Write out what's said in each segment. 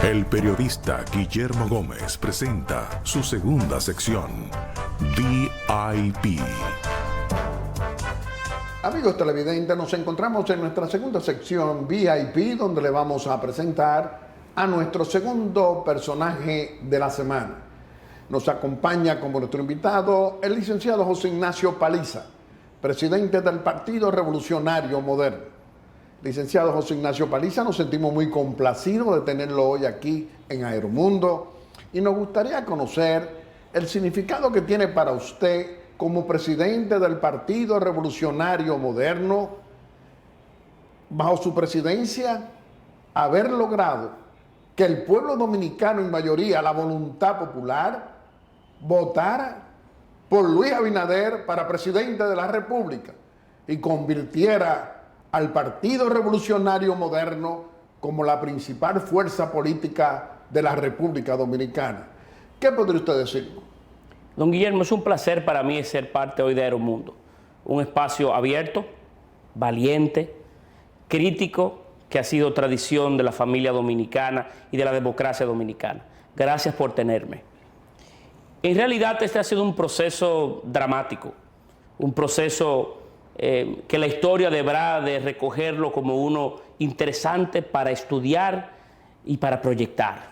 El periodista Guillermo Gómez presenta su segunda sección, VIP. Amigos televidentes, nos encontramos en nuestra segunda sección VIP, donde le vamos a presentar a nuestro segundo personaje de la semana. Nos acompaña como nuestro invitado el licenciado José Ignacio Paliza, presidente del Partido Revolucionario Moderno. Licenciado José Ignacio Paliza, nos sentimos muy complacidos de tenerlo hoy aquí en Aeromundo y nos gustaría conocer el significado que tiene para usted como presidente del Partido Revolucionario Moderno, bajo su presidencia, haber logrado que el pueblo dominicano, en mayoría, la voluntad popular, votara por Luis Abinader para presidente de la República y convirtiera al Partido Revolucionario Moderno como la principal fuerza política de la República Dominicana. ¿Qué podría usted decirnos? Don Guillermo, es un placer para mí ser parte hoy de Aeromundo, un espacio abierto, valiente, crítico, que ha sido tradición de la familia dominicana y de la democracia dominicana. Gracias por tenerme. En realidad este ha sido un proceso dramático, un proceso que la historia deberá de recogerlo como uno interesante para estudiar y para proyectar.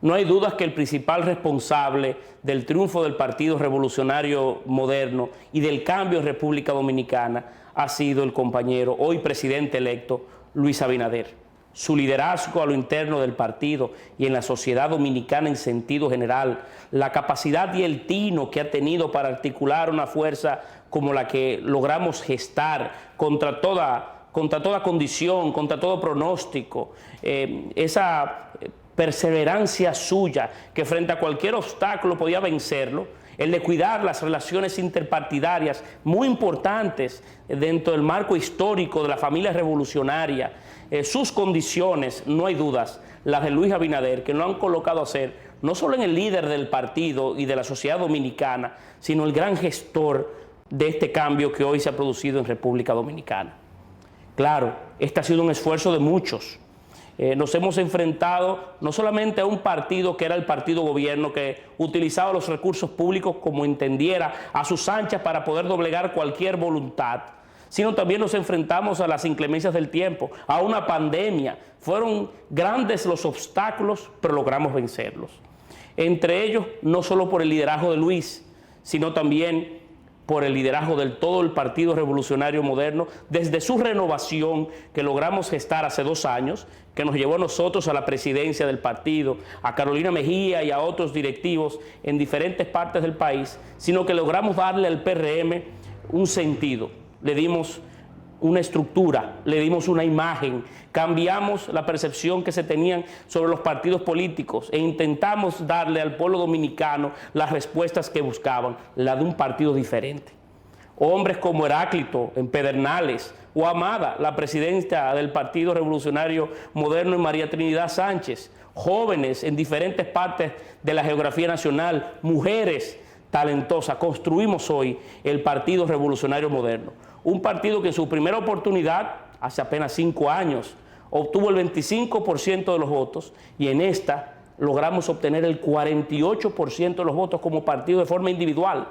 No hay dudas que el principal responsable del triunfo del Partido Revolucionario Moderno y del cambio en República Dominicana ha sido el compañero, hoy presidente electo, Luis Abinader. Su liderazgo a lo interno del partido y en la sociedad dominicana en sentido general, la capacidad y el tino que ha tenido para articular una fuerza como la que logramos gestar contra toda condición, contra todo pronóstico, esa perseverancia suya que frente a cualquier obstáculo podía vencerlo, el de cuidar las relaciones interpartidarias muy importantes dentro del marco histórico de la familia revolucionaria, sus condiciones, no hay dudas, las de Luis Abinader, que lo han colocado a ser no solo en el líder del partido y de la sociedad dominicana, sino el gran gestor de este cambio que hoy se ha producido en República Dominicana. Claro, este ha sido un esfuerzo de muchos. Nos hemos enfrentado no solamente a un partido que era el partido gobierno, que utilizaba los recursos públicos como entendiera, a sus anchas para poder doblegar cualquier voluntad, sino también nos enfrentamos a las inclemencias del tiempo, a una pandemia. Fueron grandes los obstáculos, pero logramos vencerlos. Entre ellos, no solo por el liderazgo de Luis, sino también por el liderazgo del todo el Partido Revolucionario Moderno, desde su renovación que logramos gestar hace 2 años, que nos llevó a nosotros a la presidencia del partido, a Carolina Mejía y a otros directivos en diferentes partes del país, sino que logramos darle al PRM un sentido, le dimos una estructura, le dimos una imagen, cambiamos la percepción que se tenían sobre los partidos políticos e intentamos darle al pueblo dominicano las respuestas que buscaban, la de un partido diferente. Hombres como Heráclito en Pedernales o Amada, la presidenta del Partido Revolucionario Moderno, y María Trinidad Sánchez, jóvenes en diferentes partes de la geografía nacional, mujeres talentosas, construimos hoy el Partido Revolucionario Moderno. Un partido que en su primera oportunidad, hace apenas 5 años, obtuvo el 25% de los votos y en esta logramos obtener el 48% de los votos como partido de forma individual.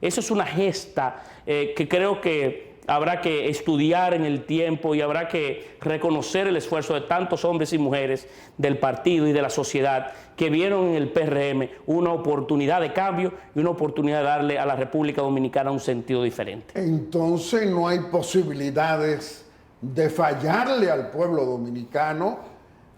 Eso es una gesta que creo que habrá que estudiar en el tiempo y habrá que reconocer el esfuerzo de tantos hombres y mujeres del partido y de la sociedad que vieron en el PRM una oportunidad de cambio y una oportunidad de darle a la República Dominicana un sentido diferente. Entonces no hay posibilidades de fallarle al pueblo dominicano,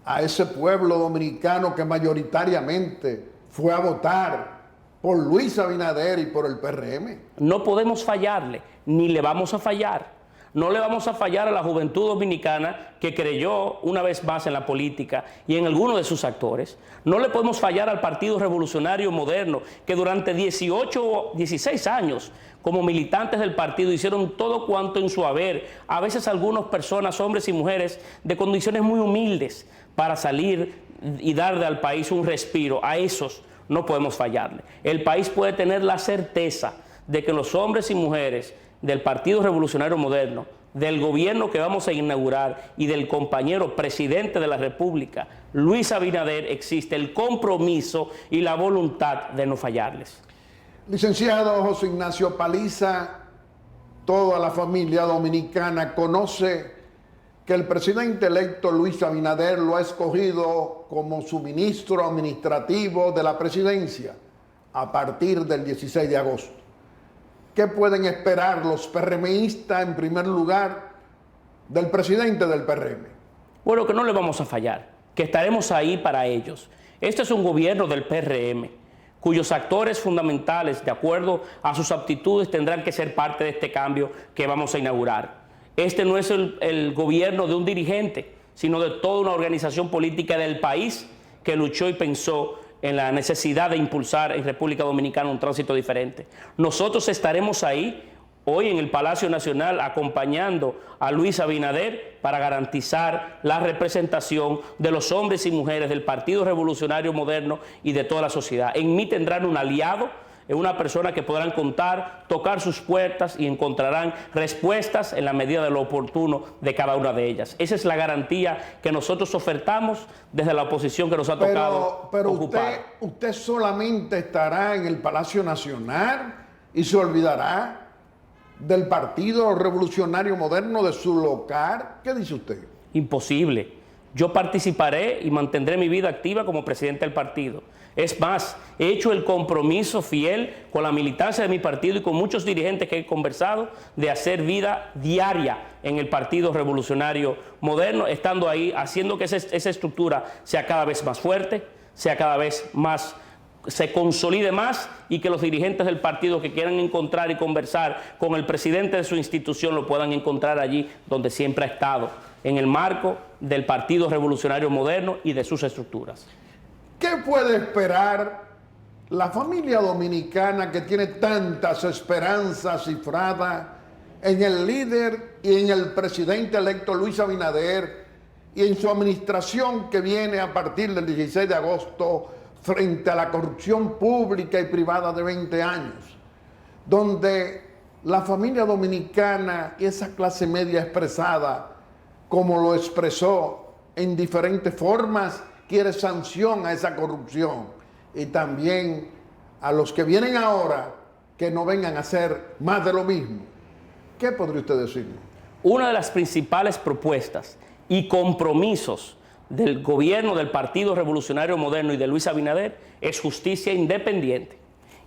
a ese pueblo dominicano que mayoritariamente fue a votar por Luis Abinader y por el PRM. No podemos fallarle, ni le vamos a fallar. No le vamos a fallar a la juventud dominicana que creyó una vez más en la política y en algunos de sus actores. No le podemos fallar al Partido Revolucionario Moderno, que durante 16 años como militantes del partido hicieron todo cuanto en su haber, a veces algunas personas, hombres y mujeres, de condiciones muy humildes, para salir y darle al país un respiro. A esos no podemos fallarle. El país puede tener la certeza de que los hombres y mujeres del Partido Revolucionario Moderno del gobierno que vamos a inaugurar y del compañero presidente de la República, Luis Abinader, existe el compromiso y la voluntad de no fallarles. Licenciado José Ignacio Paliza, toda la familia dominicana conoce que el presidente electo Luis Abinader lo ha escogido como su ministro administrativo de la presidencia a partir del 16 de agosto. ¿Qué pueden esperar los PRMistas en primer lugar del presidente del PRM? Bueno, que no le vamos a fallar, que estaremos ahí para ellos. Este es un gobierno del PRM, cuyos actores fundamentales, de acuerdo a sus aptitudes, tendrán que ser parte de este cambio que vamos a inaugurar. Este no es el gobierno de un dirigente, sino de toda una organización política del país que luchó y pensó en la necesidad de impulsar en República Dominicana un tránsito diferente. Nosotros estaremos ahí hoy en el Palacio Nacional acompañando a Luis Abinader para garantizar la representación de los hombres y mujeres del Partido Revolucionario Moderno y de toda la sociedad. En mí tendrán un aliado, una persona que podrán contar, tocar sus puertas y encontrarán respuestas en la medida de lo oportuno de cada una de ellas. Esa es la garantía que nosotros ofertamos desde la oposición que nos ha tocado ocupar. Usted solamente estará en el Palacio Nacional y se olvidará del Partido Revolucionario Moderno, de su local. ¿Qué dice usted? Imposible. Yo participaré y mantendré mi vida activa como presidente del partido. Es más, he hecho el compromiso fiel con la militancia de mi partido y con muchos dirigentes que he conversado de hacer vida diaria en el Partido Revolucionario Moderno, estando ahí, haciendo que esa estructura sea cada vez más fuerte, sea cada vez más, se consolide más, y que los dirigentes del partido que quieran encontrar y conversar con el presidente de su institución lo puedan encontrar allí donde siempre ha estado, en el marco del Partido Revolucionario Moderno y de sus estructuras. ¿Qué puede esperar la familia dominicana que tiene tantas esperanzas cifradas en el líder y en el presidente electo Luis Abinader y en su administración que viene a partir del 16 de agosto frente a la corrupción pública y privada de 20 años, donde la familia dominicana y esa clase media expresada, como lo expresó en diferentes formas, quiere sanción a esa corrupción, y también a los que vienen ahora que no vengan a hacer más de lo mismo? ¿Qué podría usted decirnos? Una de las principales propuestas y compromisos del gobierno del Partido Revolucionario Moderno y de Luis Abinader es justicia independiente.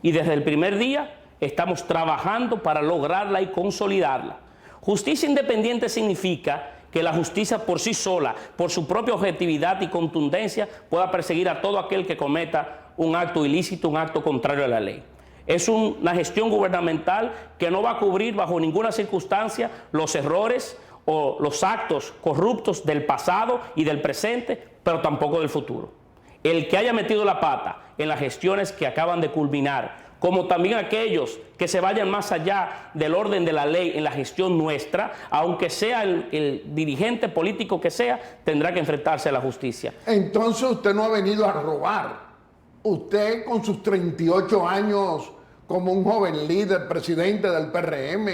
Y desde el primer día estamos trabajando para lograrla y consolidarla. Justicia independiente significa que la justicia por sí sola, por su propia objetividad y contundencia, pueda perseguir a todo aquel que cometa un acto ilícito, un acto contrario a la ley. Es una gestión gubernamental que no va a cubrir bajo ninguna circunstancia los errores o los actos corruptos del pasado y del presente, pero tampoco del futuro. El que haya metido la pata en las gestiones que acaban de culminar, como también aquellos que se vayan más allá del orden de la ley en la gestión nuestra, aunque sea el dirigente político que sea, tendrá que enfrentarse a la justicia. Entonces usted no ha venido a robar. Usted, con sus 38 años como un joven líder, presidente del PRM,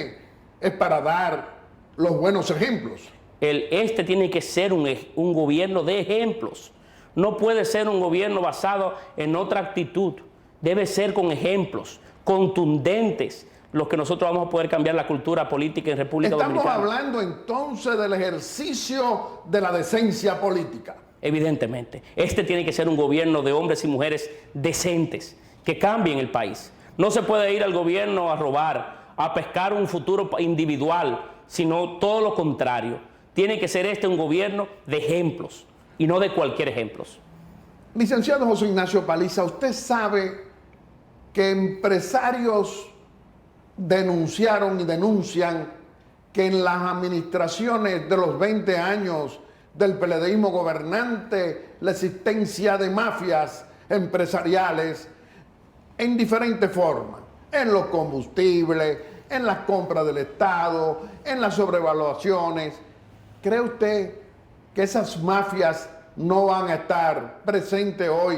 es para dar los buenos ejemplos. Este tiene que ser un gobierno de ejemplos. No puede ser un gobierno basado en otra actitud. Debe ser con ejemplos contundentes los que nosotros vamos a poder cambiar la cultura política en República Dominicana. Estamos hablando entonces del ejercicio de la decencia política. Evidentemente, este tiene que ser un gobierno de hombres y mujeres decentes, que cambien el país. No se puede ir al gobierno a robar, a pescar un futuro individual, sino todo lo contrario. Tiene que ser este un gobierno de ejemplos y no de cualquier ejemplo. Licenciado José Ignacio Paliza, usted sabe que empresarios denunciaron y denuncian que en las administraciones de los 20 años del PLDismo gobernante, la existencia de mafias empresariales en diferentes formas, en los combustibles, en las compras del Estado, en las sobrevaluaciones. ¿Cree usted que esas mafias no van a estar presentes hoy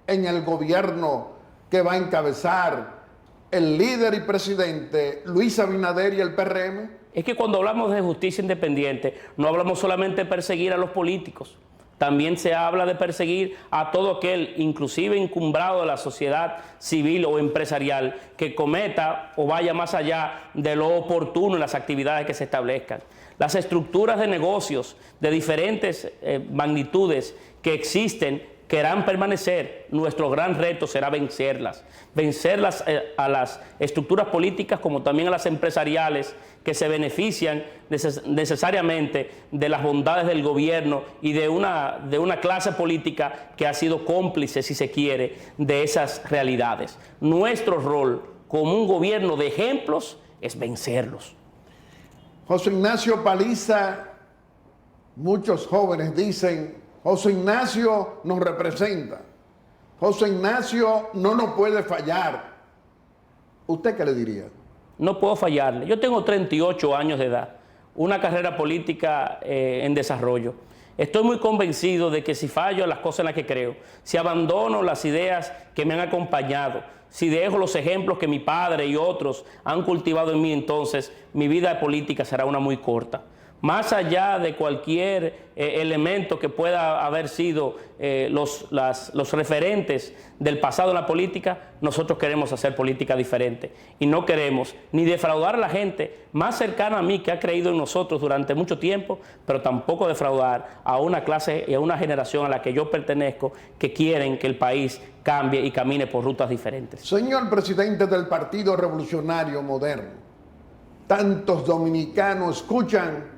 en el gobierno que va a encabezar el líder y presidente Luis Abinader y el PRM? es que cuando hablamos de justicia independiente, no hablamos solamente de perseguir a los políticos. También se habla de perseguir a todo aquel, inclusive encumbrado de la sociedad civil o empresarial, que cometa o vaya más allá de lo oportuno en las actividades que se establezcan. Las estructuras de negocios de diferentes magnitudes que existen querrán permanecer. Nuestro gran reto será vencerlas a las estructuras políticas como también a las empresariales que se benefician necesariamente de las bondades del gobierno y de una clase política que ha sido cómplice, si se quiere, de esas realidades. Nuestro rol como un gobierno de ejemplos es vencerlos. José Ignacio Paliza, muchos jóvenes dicen: José Ignacio nos representa, José Ignacio no nos puede fallar. ¿Usted qué le diría? No puedo fallarle. Yo tengo 38 años de edad, una carrera política en desarrollo. Estoy muy convencido de que si fallo en las cosas en las que creo, si abandono las ideas que me han acompañado, si dejo los ejemplos que mi padre y otros han cultivado en mí, entonces mi vida política será una muy corta. Más allá de cualquier elemento que pueda haber sido los referentes del pasado en la política, nosotros queremos hacer política diferente. Y no queremos ni defraudar a la gente más cercana a mí que ha creído en nosotros durante mucho tiempo, pero tampoco defraudar a una clase y a una generación a la que yo pertenezco que quieren que el país cambie y camine por rutas diferentes. Señor presidente del Partido Revolucionario Moderno, tantos dominicanos escuchan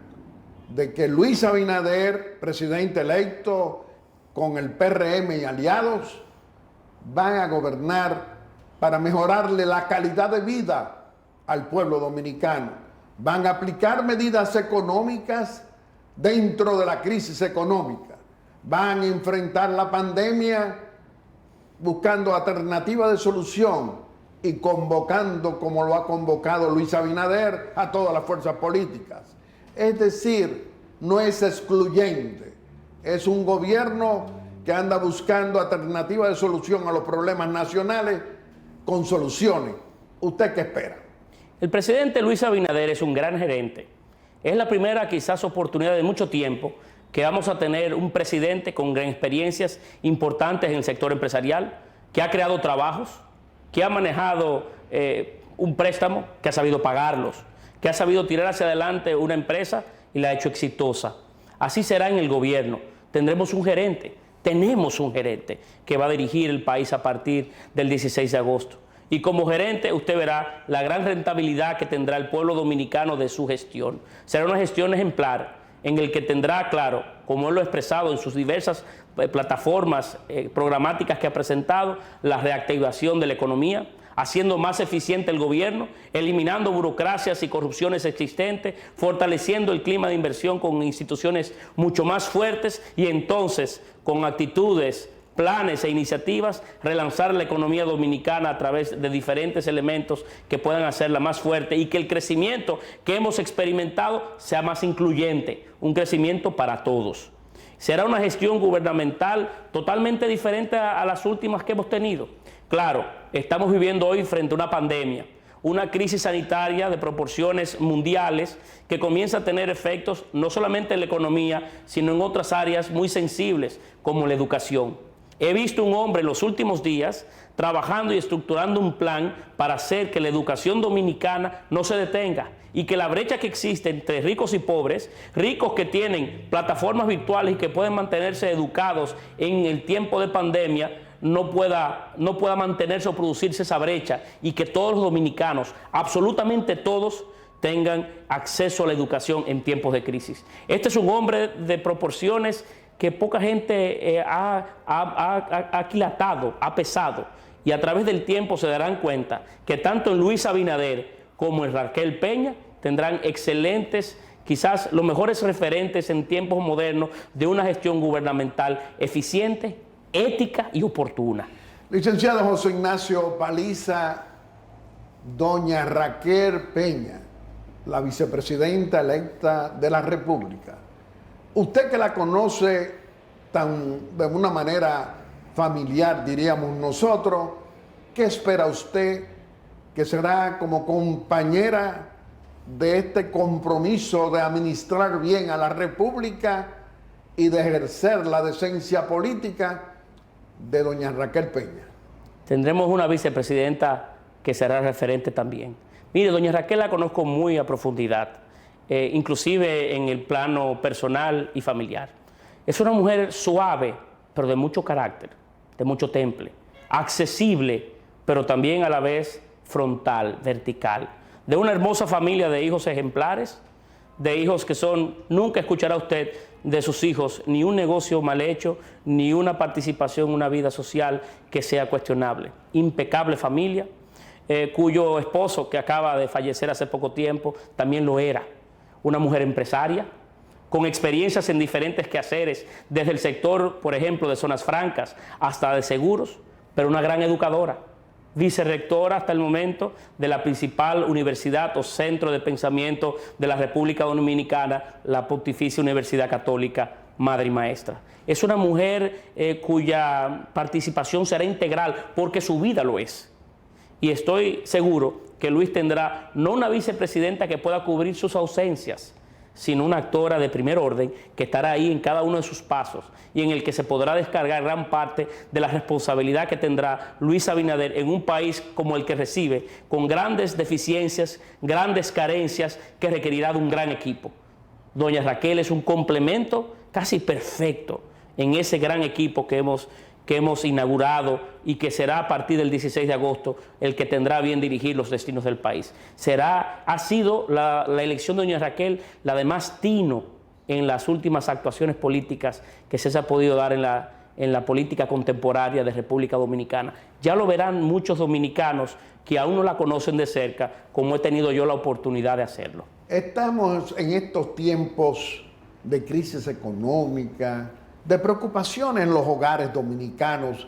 de que Luis Abinader, presidente electo, con el PRM y aliados, van a gobernar para mejorarle la calidad de vida al pueblo dominicano. Van a aplicar medidas económicas dentro de la crisis económica. Van a enfrentar la pandemia buscando alternativas de solución y convocando, como lo ha convocado Luis Abinader, a todas las fuerzas políticas. Es decir, no es excluyente, es un gobierno que anda buscando alternativas de solución a los problemas nacionales con soluciones. ¿Usted qué espera? El presidente Luis Abinader es un gran gerente. Es la primera quizás oportunidad de mucho tiempo que vamos a tener un presidente con gran experiencias importantes en el sector empresarial, que ha creado trabajos, que ha manejado un préstamo, que ha sabido pagarlos, que ha sabido tirar hacia adelante una empresa y la ha hecho exitosa. Así será en el gobierno. Tenemos un gerente que va a dirigir el país a partir del 16 de agosto. Y como gerente usted verá la gran rentabilidad que tendrá el pueblo dominicano de su gestión. Será una gestión ejemplar en el que tendrá, claro, como él lo ha expresado en sus diversas plataformas programáticas que ha presentado, la reactivación de la economía, haciendo más eficiente el gobierno, eliminando burocracias y corrupciones existentes, fortaleciendo el clima de inversión con instituciones mucho más fuertes y entonces con actitudes, planes e iniciativas, relanzar la economía dominicana a través de diferentes elementos que puedan hacerla más fuerte y que el crecimiento que hemos experimentado sea más incluyente, un crecimiento para todos. Será una gestión gubernamental totalmente diferente a las últimas que hemos tenido. Claro, estamos viviendo hoy frente a una pandemia, una crisis sanitaria de proporciones mundiales que comienza a tener efectos no solamente en la economía, sino en otras áreas muy sensibles como la educación. He visto un hombre en los últimos días trabajando y estructurando un plan para hacer que la educación dominicana no se detenga y que la brecha que existe entre ricos y pobres, ricos que tienen plataformas virtuales y que pueden mantenerse educados en el tiempo de pandemia, no pueda mantenerse o producirse esa brecha y que todos los dominicanos, absolutamente todos, tengan acceso a la educación en tiempos de crisis. Este es un hombre de proporciones que poca gente ha aquilatado, ha pesado, y a través del tiempo se darán cuenta que tanto en Luis Abinader como en Raquel Peña tendrán excelentes, quizás los mejores referentes en tiempos modernos de una gestión gubernamental eficiente, ética y oportuna. Licenciado José Ignacio Paliza, doña Raquel Peña, la vicepresidenta electa de la República. Usted que la conoce de una manera familiar, diríamos nosotros, ¿qué espera usted que será como compañera de este compromiso de administrar bien a la República y de ejercer la decencia política de doña Raquel Peña? Tendremos una vicepresidenta que será referente también. Mire, doña Raquel la conozco muy a profundidad, inclusive en el plano personal y familiar. Es una mujer suave, pero de mucho carácter, de mucho temple, accesible, pero también a la vez frontal, vertical, de una hermosa familia de hijos ejemplares, de hijos que son, nunca escuchará usted de sus hijos ni un negocio mal hecho, ni una participación en una vida social que sea cuestionable. Impecable familia, cuyo esposo, que acaba de fallecer hace poco tiempo, también lo era. Una mujer empresaria, con experiencias en diferentes quehaceres, desde el sector, por ejemplo, de zonas francas hasta de seguros, pero una gran educadora, vicerrectora hasta el momento de la principal universidad o centro de pensamiento de la República Dominicana, la Pontificia Universidad Católica, madre y maestra. Es una mujer cuya participación será integral porque su vida lo es. Y estoy seguro que Luis tendrá no una vicepresidenta que pueda cubrir sus ausencias, sino una actora de primer orden que estará ahí en cada uno de sus pasos y en el que se podrá descargar gran parte de la responsabilidad que tendrá Luis Abinader en un país como el que recibe, con grandes deficiencias, grandes carencias, que requerirá de un gran equipo. Doña Raquel es un complemento casi perfecto en ese gran equipo que hemos inaugurado y que será a partir del 16 de agosto el que tendrá bien dirigir los destinos del país. Ha sido la elección de doña Raquel la de más tino en las últimas actuaciones políticas que se ha podido dar en la política contemporánea de República Dominicana. Ya lo verán muchos dominicanos que aún no la conocen de cerca, como he tenido yo la oportunidad de hacerlo. Estamos en estos tiempos de crisis económica, de preocupaciones en los hogares dominicanos,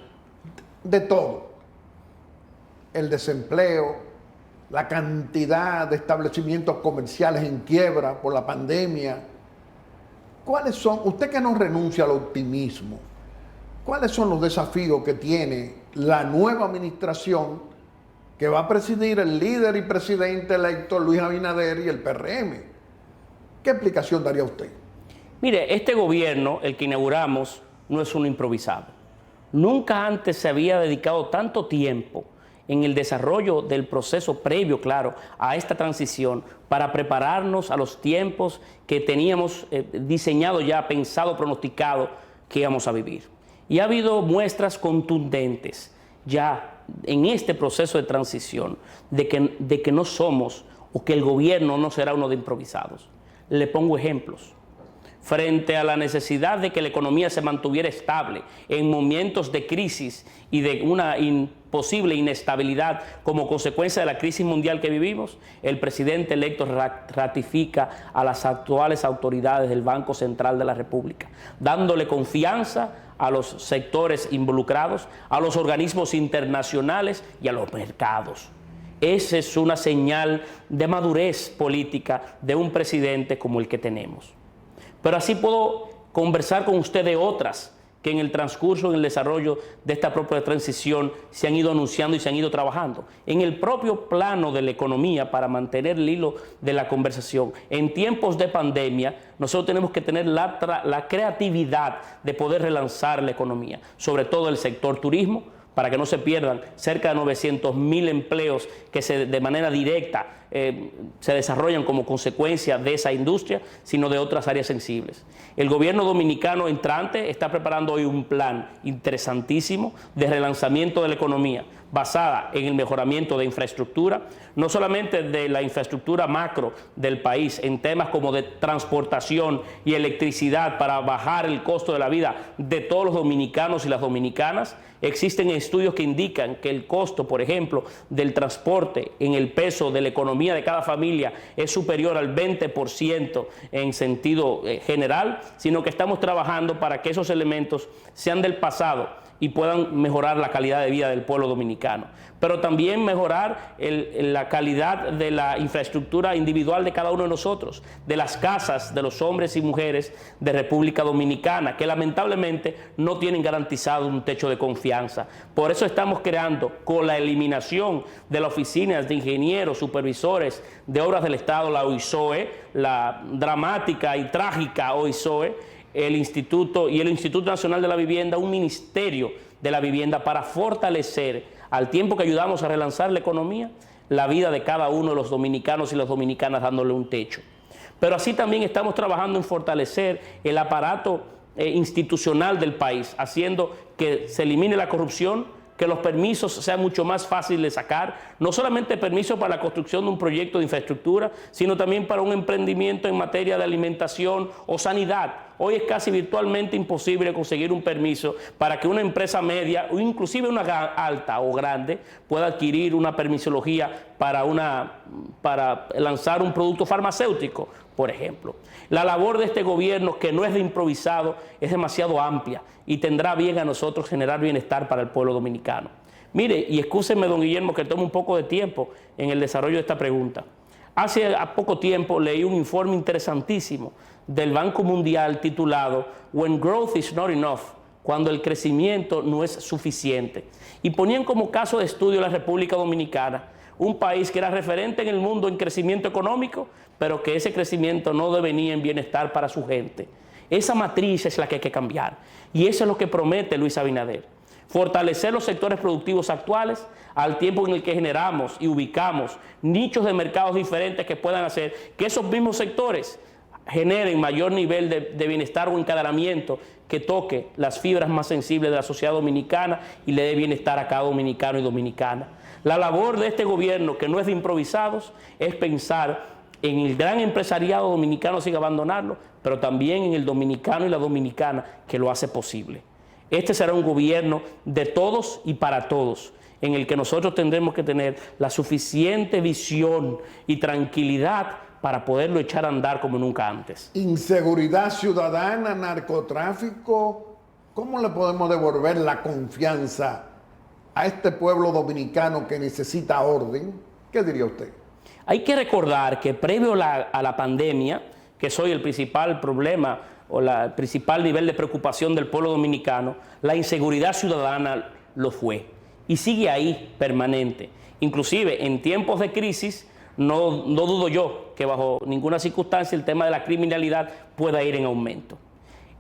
de todo. El desempleo, la cantidad de establecimientos comerciales en quiebra por la pandemia. ¿Cuáles son, usted que no renuncia al optimismo, cuáles son los desafíos que tiene la nueva administración que va a presidir el líder y presidente electo Luis Abinader y el PRM? ¿Qué explicación daría usted? Mire, este gobierno, el que inauguramos, no es uno improvisado. Nunca antes se había dedicado tanto tiempo en el desarrollo del proceso previo, claro, a esta transición, para prepararnos a los tiempos que teníamos diseñado ya, pensado, pronosticado que íbamos a vivir. Y ha habido muestras contundentes ya en este proceso de transición de que no somos, o que el gobierno no será uno de improvisados. Le pongo ejemplos. Frente a la necesidad de que la economía se mantuviera estable en momentos de crisis y de una posible inestabilidad como consecuencia de la crisis mundial que vivimos, el presidente electo ratifica a las actuales autoridades del Banco Central de la República, dándole confianza a los sectores involucrados, a los organismos internacionales y a los mercados. Esa es una señal de madurez política de un presidente como el que tenemos. Pero así puedo conversar con usted de otras que en el transcurso, en el desarrollo de esta propia transición se han ido anunciando y se han ido trabajando. En el propio plano de la economía, para mantener el hilo de la conversación, en tiempos de pandemia, nosotros tenemos que tener la creatividad de poder relanzar la economía, sobre todo el sector turismo, para que no se pierdan cerca de 900.000 empleos que de manera directa se desarrollan como consecuencia de esa industria, sino de otras áreas sensibles. El gobierno dominicano entrante está preparando hoy un plan interesantísimo de relanzamiento de la economía, basada en el mejoramiento de infraestructura, no solamente de la infraestructura macro del país, en temas como de transportación y electricidad para bajar el costo de la vida de todos los dominicanos y las dominicanas. Existen estudios que indican que el costo, por ejemplo, del transporte en el peso de la economía de cada familia es superior al 20% en sentido general, sino que estamos trabajando para que esos elementos sean del pasado y puedan mejorar la calidad de vida del pueblo dominicano, pero también mejorar la calidad de la infraestructura individual de cada uno de nosotros, de las casas de los hombres y mujeres de República Dominicana, que lamentablemente no tienen garantizado un techo de confianza. Por eso estamos creando, con la eliminación de las oficinas de ingenieros, supervisores de obras del Estado, la OISOE, la dramática y trágica OISOE, el Instituto Nacional de la Vivienda, un ministerio de la vivienda para fortalecer, al tiempo que ayudamos a relanzar la economía, la vida de cada uno de los dominicanos y las dominicanas, dándole un techo. Pero así también estamos trabajando en fortalecer el aparato institucional del país, haciendo que se elimine la corrupción, que los permisos sean mucho más fáciles de sacar, no solamente permisos para la construcción de un proyecto de infraestructura, sino también para un emprendimiento en materia de alimentación o sanidad. Hoy es casi virtualmente imposible conseguir un permiso para que una empresa media o inclusive una alta o grande pueda adquirir una permisología para lanzar un producto farmacéutico, por ejemplo. La labor de este gobierno, que no es de improvisado, es demasiado amplia y tendrá bien a nosotros generar bienestar para el pueblo dominicano. Mire, y excúseme, don Guillermo, que tome un poco de tiempo en el desarrollo de esta pregunta. Hace poco tiempo leí un informe interesantísimo del Banco Mundial titulado When Growth is Not Enough, cuando el crecimiento no es suficiente. Y ponían como caso de estudio la República Dominicana, un país que era referente en el mundo en crecimiento económico, pero que ese crecimiento no devenía en bienestar para su gente. Esa matriz es la que hay que cambiar. Y eso es lo que promete Luis Abinader. Fortalecer los sectores productivos actuales al tiempo en el que generamos y ubicamos nichos de mercados diferentes que puedan hacer que esos mismos sectores generen mayor nivel de bienestar o encadenamiento que toque las fibras más sensibles de la sociedad dominicana y le dé bienestar a cada dominicano y dominicana. La labor de este gobierno, que no es de improvisados, es pensar en el gran empresariado dominicano sin abandonarlo, pero también en el dominicano y la dominicana que lo hace posible. Este será un gobierno de todos y para todos, en el que nosotros tendremos que tener la suficiente visión y tranquilidad para poderlo echar a andar como nunca antes. Inseguridad ciudadana, narcotráfico, ¿cómo le podemos devolver la confianza a este pueblo dominicano que necesita orden? ¿Qué diría usted? Hay que recordar que previo a la pandemia, que soy el principal problema o el principal nivel de preocupación del pueblo dominicano, la inseguridad ciudadana lo fue y sigue ahí permanente. Inclusive en tiempos de crisis, no dudo yo que bajo ninguna circunstancia el tema de la criminalidad pueda ir en aumento.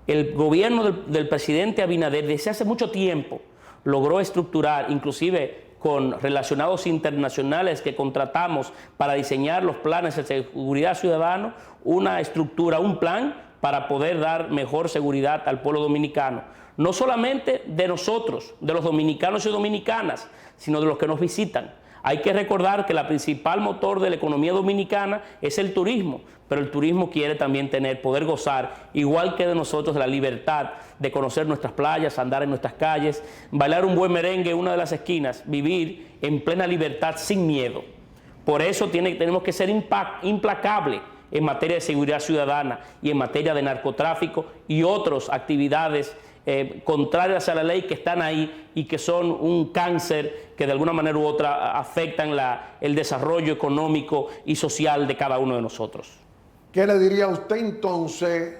El gobierno del presidente Abinader desde hace mucho tiempo logró estructurar, inclusive con relacionados internacionales que contratamos para diseñar los planes de seguridad ciudadana, una estructura, un plan para poder dar mejor seguridad al pueblo dominicano. No solamente de nosotros, de los dominicanos y dominicanas, sino de los que nos visitan. Hay que recordar que la principal motor de la economía dominicana es el turismo, pero el turismo quiere también poder gozar, igual que de nosotros, de la libertad de conocer nuestras playas, andar en nuestras calles, bailar un buen merengue en una de las esquinas, vivir en plena libertad sin miedo. Por eso tenemos que ser implacables en materia de seguridad ciudadana y en materia de narcotráfico y otras actividades contrarias a la ley que están ahí y que son un cáncer que de alguna manera u otra afectan el desarrollo económico y social de cada uno de nosotros. ¿Qué le diría usted entonces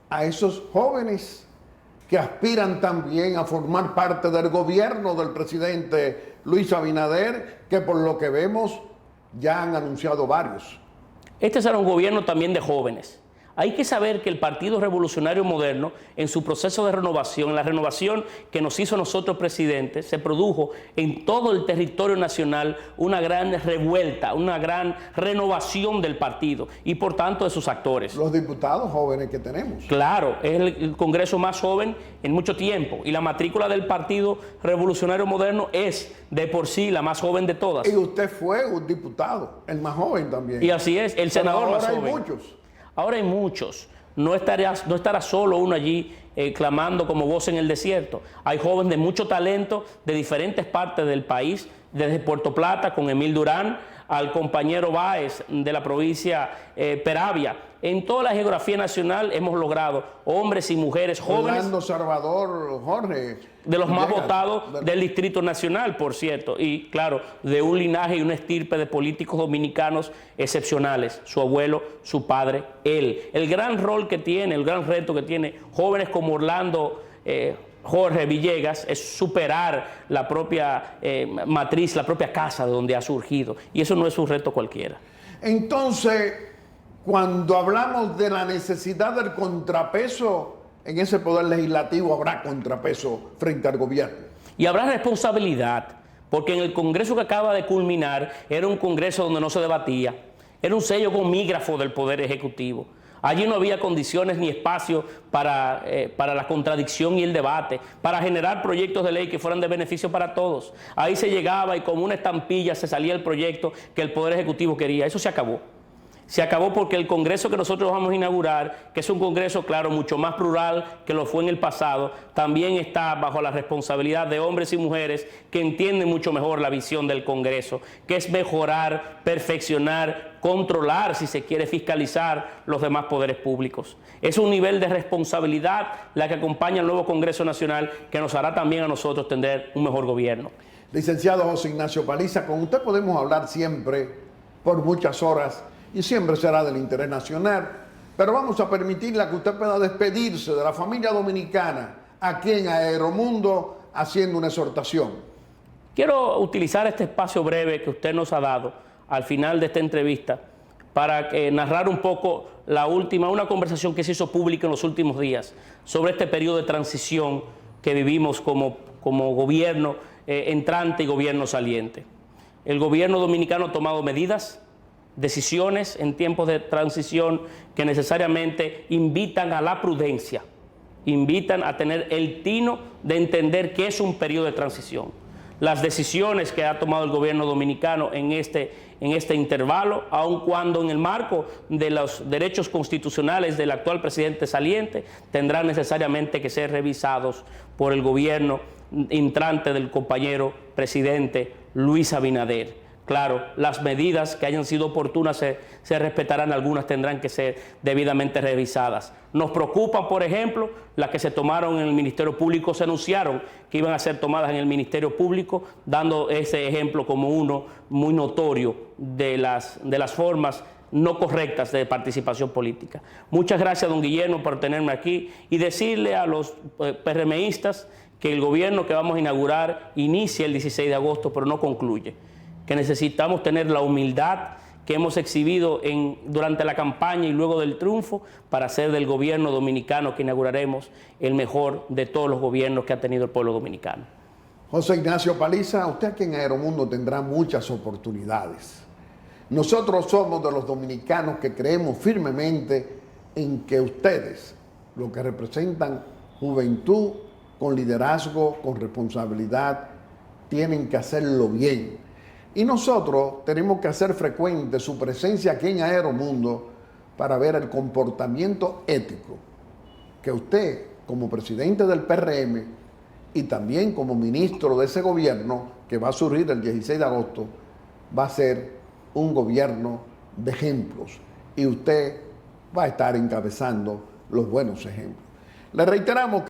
a esos jóvenes que aspiran también a formar parte del gobierno del presidente Luis Abinader, que por lo que vemos ya han anunciado varios? Este será un gobierno también de jóvenes. Hay que saber que el Partido Revolucionario Moderno, en su proceso de renovación, la renovación que nos hizo nosotros presidentes, se produjo en todo el territorio nacional una gran revuelta, una gran renovación del partido y por tanto de sus actores. Los diputados jóvenes que tenemos. Claro, es el Congreso más joven en mucho tiempo y la matrícula del Partido Revolucionario Moderno es de por sí la más joven de todas. Y usted fue un diputado, el más joven también. Y así es, el senador más joven. Ahora hay muchos. Ahora hay muchos. No estará solo uno allí clamando como voz en el desierto. Hay jóvenes de mucho talento de diferentes partes del país, desde Puerto Plata con Emil Durán al compañero Báez de la provincia Peravia. En toda la geografía nacional hemos logrado hombres y mujeres jóvenes. Orlando Salvador, Jorge. De los más votados del Distrito Nacional, por cierto. Y claro, de un linaje y una estirpe de políticos dominicanos excepcionales. Su abuelo, su padre, él. El gran rol que tiene, el gran reto que tiene jóvenes como Orlando Jorge Villegas es superar la propia matriz, la propia casa de donde ha surgido. Y eso no es un reto cualquiera. Entonces, cuando hablamos de la necesidad del contrapeso, en ese poder legislativo habrá contrapeso frente al gobierno. Y habrá responsabilidad, porque en el Congreso que acaba de culminar era un Congreso donde no se debatía, era un sello gomígrafo del Poder Ejecutivo. Allí no había condiciones ni espacio para la contradicción y el debate, para generar proyectos de ley que fueran de beneficio para todos. Ahí se llegaba y como una estampilla se salía el proyecto que el Poder Ejecutivo quería. Eso se acabó. Se acabó porque el Congreso que nosotros vamos a inaugurar, que es un Congreso, claro, mucho más plural que lo fue en el pasado, también está bajo la responsabilidad de hombres y mujeres que entienden mucho mejor la visión del Congreso, que es mejorar, perfeccionar, controlar, si se quiere, fiscalizar los demás poderes públicos. Es un nivel de responsabilidad la que acompaña al nuevo Congreso Nacional que nos hará también a nosotros tener un mejor gobierno. Licenciado José Ignacio Paliza, con usted podemos hablar siempre, por muchas horas, y siempre será del interés nacional, pero vamos a permitirle que usted pueda despedirse de la familia dominicana aquí en Aeromundo haciendo una exhortación. Quiero utilizar este espacio breve que usted nos ha dado al final de esta entrevista para narrar un poco una conversación que se hizo pública en los últimos días sobre este periodo de transición que vivimos como gobierno entrante y gobierno saliente. El gobierno dominicano ha tomado medidas, decisiones en tiempos de transición que necesariamente invitan a la prudencia, invitan a tener el tino de entender que es un periodo de transición. Las decisiones que ha tomado el gobierno dominicano en este intervalo, aun cuando en el marco de los derechos constitucionales del actual presidente saliente, tendrán necesariamente que ser revisados por el gobierno entrante del compañero presidente Luis Abinader. Claro, las medidas que hayan sido oportunas se respetarán, algunas tendrán que ser debidamente revisadas. Nos preocupa, por ejemplo, las que se tomaron en el Ministerio Público, se anunciaron que iban a ser tomadas en el Ministerio Público, dando ese ejemplo como uno muy notorio de las formas no correctas de participación política. Muchas gracias, don Guillermo, por tenerme aquí y decirle a los PRMistas que el gobierno que vamos a inaugurar inicia el 16 de agosto, pero no concluye. Que necesitamos tener la humildad que hemos exhibido durante la campaña y luego del triunfo para hacer del gobierno dominicano que inauguraremos el mejor de todos los gobiernos que ha tenido el pueblo dominicano. José Ignacio Paliza, usted aquí en Aeromundo tendrá muchas oportunidades. Nosotros somos de los dominicanos que creemos firmemente en que ustedes, los que representan juventud con liderazgo, con responsabilidad, tienen que hacerlo bien. Y nosotros tenemos que hacer frecuente su presencia aquí en Aeromundo para ver el comportamiento ético que usted, como presidente del PRM y también como ministro de ese gobierno que va a surgir el 16 de agosto, va a ser un gobierno de ejemplos. Y usted va a estar encabezando los buenos ejemplos. Le reiteramos